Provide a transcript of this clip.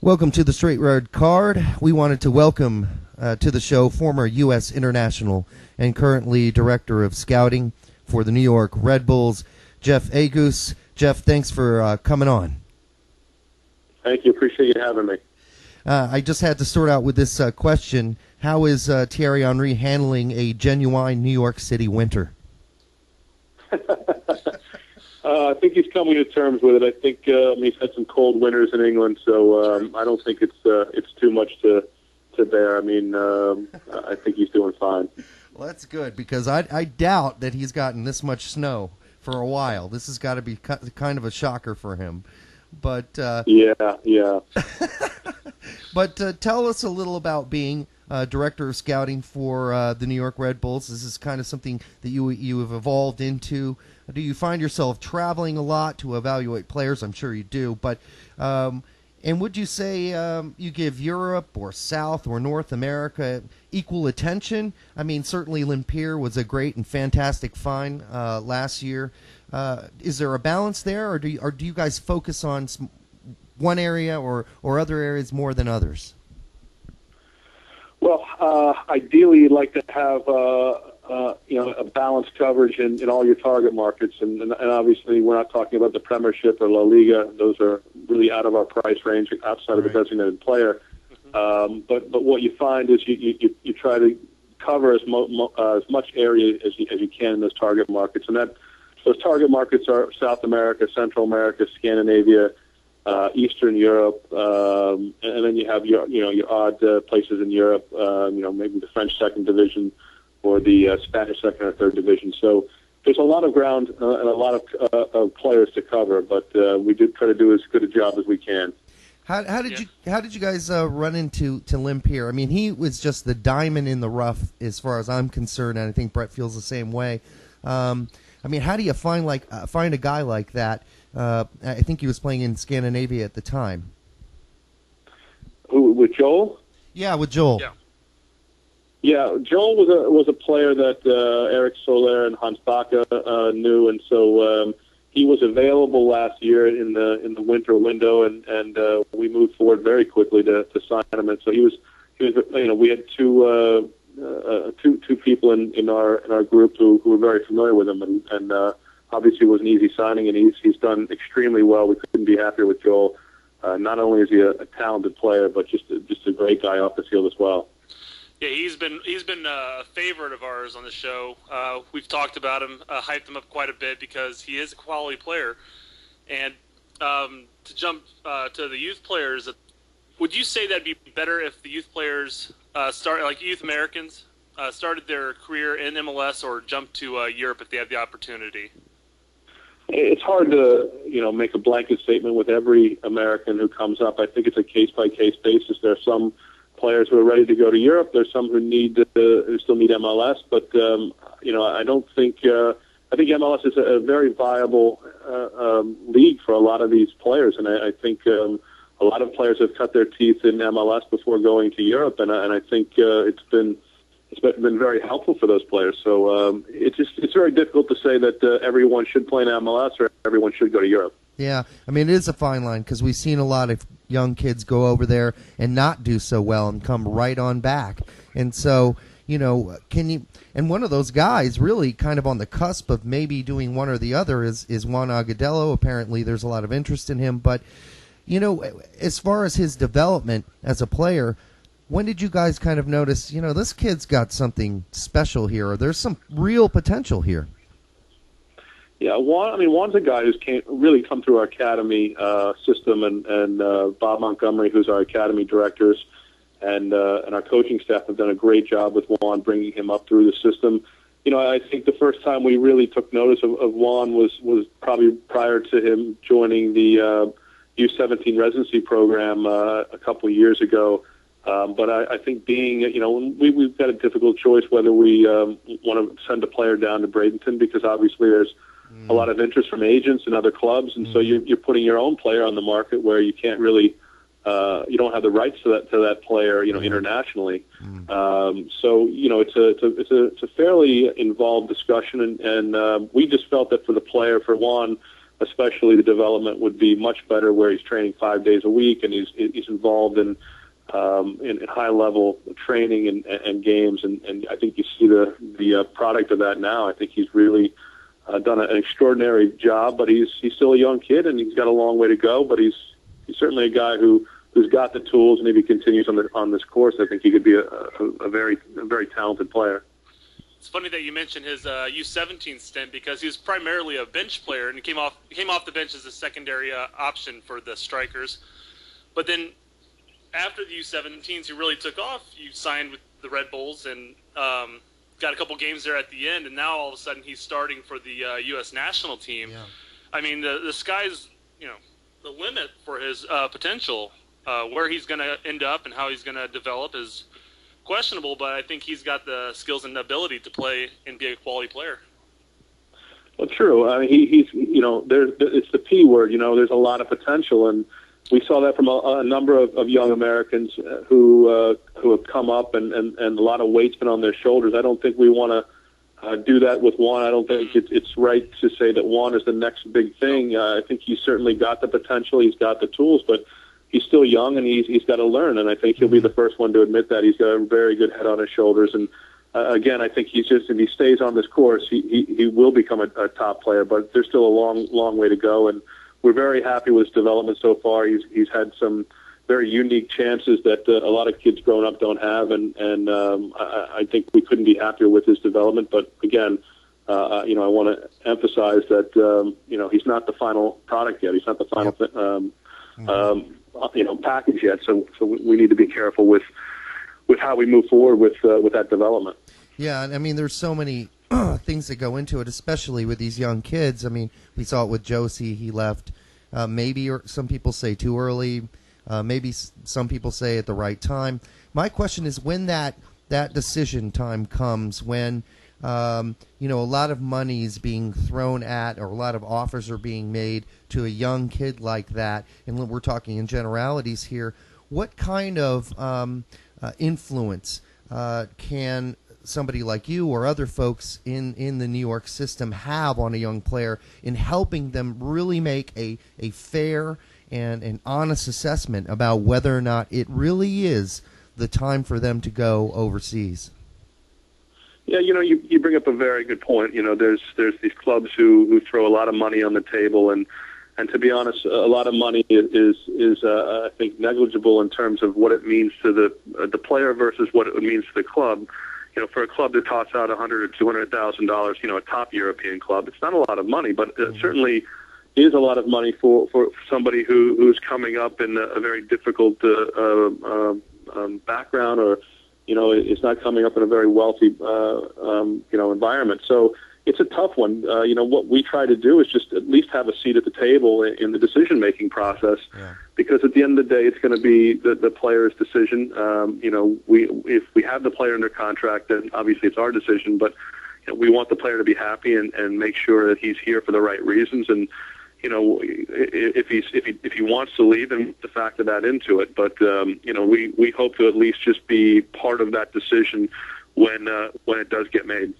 Welcome to the Straight Red Card. We wanted to welcome to the show former U.S. international and currently director of scouting for the New York Red Bulls, Jeff Agus. Jeff, thanks for coming on. Thank you. Appreciate you having me. I just had to start out with this question. How is Thierry Henry handling a genuine New York City winter? I think he's coming to terms with it. I think he's had some cold winters in England, so I don't think it's too much to bear. I mean, I think he's doing fine. Well, that's good, because I doubt that he's gotten this much snow for a while. This has got to be kind of a shocker for him. But yeah. But tell us a little about being director of scouting for the New York Red Bulls. This is kind of something that you have evolved into. Do you find yourself traveling a lot to evaluate players? I'm sure you do. But and would you say you give Europe or South or North America equal attention? I mean, certainly Lempier was a great and fantastic find last year. Is there a balance there, or do you guys focus on one area or other areas more than others? Well, ideally, you'd like to have a balanced coverage in all your target markets, and obviously we're not talking about the Premiership or La Liga; those are really out of our price range, outside of the designated player. But what you find is you try to cover as much area as you can in those target markets, and those target markets are South America, Central America, Scandinavia, Eastern Europe, and then you have your odd places in Europe, maybe the French second division or the Spanish second or third division. So there's a lot of ground and a lot of players to cover, but we do try to do as good a job as we can. How did you guys run into Lempier? I mean, he was just the diamond in the rough as far as I'm concerned, and I think Brett feels the same way. I mean, how do you find a guy like that? I think he was playing in Scandinavia at the time. Who, with Joel? Yeah, with Joel. Yeah, Joel was a player that Eric Soler and Hans Baca knew, and so he was available last year in the winter window, and we moved forward very quickly to sign him. And so he was we had two people in our group who were very familiar with him, and obviously it was an easy signing, and he's done extremely well. We couldn't be happier with Joel. Not only is he a talented player, but just a great guy off the field as well. Yeah, he's been a favorite of ours on the show. We've talked about him, hyped him up quite a bit because he is a quality player. And to jump to the youth players, would you say that'd be better if the youth players youth Americans started their career in MLS or jumped to Europe if they had the opportunity? It's hard to make a blanket statement with every American who comes up. I think it's a case-by-case basis. There are some players who are ready to go to Europe. There's some who still need MLS, but I don't think I think MLS is a very viable league for a lot of these players, and I think a lot of players have cut their teeth in MLS before going to Europe, and I think it's been very helpful for those players. So it's very difficult to say that everyone should play in MLS or everyone should go to Europe. Yeah, I mean, it is a fine line because we've seen a lot of young kids go over there and not do so well and come right on back. And so, and one of those guys really kind of on the cusp of maybe doing one or the other is Juan Agudelo. Apparently there's a lot of interest in him. But, as far as his development as a player, when did you guys kind of notice, this kid's got something special here, or there's some real potential here? Yeah, Juan's a guy who's really come through our academy system, and Bob Montgomery, who's our academy directors, and our coaching staff have done a great job with Juan, bringing him up through the system. I think the first time we really took notice of Juan was probably prior to him joining the U17 residency program a couple of years ago. But I think we've got a difficult choice whether we want to send a player down to Bradenton, because obviously there's a lot of interest from agents and other clubs, and so you're putting your own player on the market where you can't really, you don't have the rights to that player, internationally. So it's a fairly involved discussion, and we just felt that for the player, for Juan, especially the development would be much better where he's training 5 days a week and he's involved in high level training and games. And I think you see the product of that now. I think he's really done an extraordinary job, but he's still a young kid and he's got a long way to go, but he's certainly a guy who's got the tools, and if he continues on this course, I think he could be a very talented player. It's funny that you mentioned his U17 stint, because he was primarily a bench player and he came off the bench as a secondary option for the Strikers. But then after the U17s, he really took off. You signed with the Red Bulls and got a couple games there at the end, and now all of a sudden he's starting for the U.S. national team. Yeah. I mean, the sky's the limit for his potential. Where he's going to end up and how he's going to develop is questionable, but I think he's got the skills and ability to play and be a quality player. Well, true. I mean, he's it's the P word. There's a lot of potential, and we saw that from a number of young Americans who have come up, and a lot of weight's been on their shoulders. I don't think we want to do that with Juan. I don't think it's right to say that Juan is the next big thing. I think he's certainly got the potential. He's got the tools, but he's still young, and he's got to learn. And I think he'll be the first one to admit that. He's got a very good head on his shoulders. And again, I think if he stays on this course, he will become a top player. But there's still a long way to go. And we're very happy with his development so far. He's had some very unique chances that a lot of kids growing up don't have. And I think we couldn't be happier with his development. But again, I want to emphasize that he's not the final product yet. He's not the final. Package yet, so we need to be careful with how we move forward with that development. Yeah, I mean, there's so many things that go into it, especially with these young kids. I mean, we saw it with Josie. He left maybe, or some people say too early, maybe some people say at the right time. My question is, when that decision time comes, when a lot of money is being thrown at, or a lot of offers are being made to a young kid like that, and we're talking in generalities here, what kind of influence can somebody like you or other folks in the New York system have on a young player in helping them really make a fair and an honest assessment about whether or not it really is the time for them to go overseas? Yeah, you bring up a very good point. There's these clubs who throw a lot of money on the table, and to be honest, a lot of money is I think negligible in terms of what it means to the player versus what it means to the club. For a club to toss out $100,000 or $200,000, a top European club, it's not a lot of money, but it certainly is a lot of money for somebody who's coming up in a very difficult background, or it's not coming up in a very wealthy environment. So it's a tough one. What we try to do is just at least have a seat at the table in the decision-making process, because at the end of the day, it's going to be the player's decision. If we have the player under contract, then obviously it's our decision, but we want the player to be happy and make sure that he's here for the right reasons. And if he wants to leave, then to factor that into it. But we hope to at least just be part of that decision when it does get made.